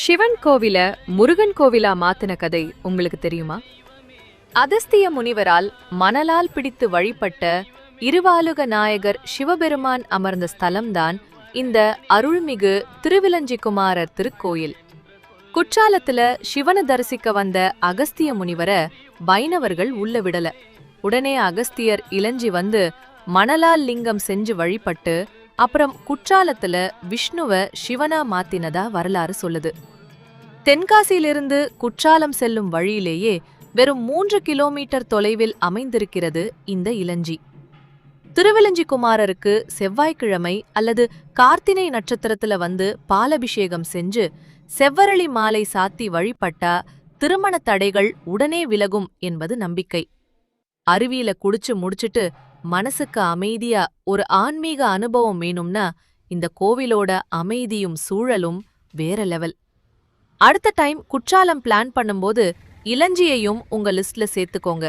சிவன் கோவில முருகன் கோவிலா மாத்தின கதை உங்களுக்கு தெரியுமா? அகஸ்திய முனிவரால் மணலால் பிடித்து வழிபட்ட இருவாலுக நாயகர் சிவபெருமான் அமர்ந்த ஸ்தலம்தான் இந்த அருள்மிகு திருவிலஞ்சிக்குமாரர் திருக்கோயில். குற்றாலத்துல சிவனை தரிசிக்க வந்த அகஸ்திய முனிவரை வைணவர்கள் உள்ள விடல. உடனே அகஸ்தியர் இளஞ்சி வந்து மணலால் லிங்கம் செஞ்சு வழிபட்டு அப்புறம் குற்றாலத்துல விஷ்ணுவ சிவனா மாத்தினதா வரலாறு சொல்லுது. தென்காசியிலிருந்து குற்றாலம் செல்லும் வழியிலேயே வெறும் 3 கிலோமீட்டர் தொலைவில் அமைந்திருக்கிறது இந்த இலஞ்சி. திருவிலஞ்சிக்குமாரருக்கு செவ்வாய்க்கிழமை அல்லது கார்த்திகை நட்சத்திரத்துல வந்து பாலபிஷேகம் செஞ்சு செவ்வரளி மாலை சாத்தி வழிபட்டா திருமண தடைகள் உடனே விலகும் என்பது நம்பிக்கை. அருவியில குடிச்சு முடிச்சிட்டு மனசுக்கு அமைதியா ஒரு ஆன்மீக அனுபவம் வேணும்னா இந்த கோவிலோட அமைதியும் சூழலும் வேற லெவல். அடுத்த டைம் குற்றாலம் பிளான் பண்ணும்போது இலஞ்சியையும் உங்க லிஸ்ட்ல சேர்த்துக்கோங்க.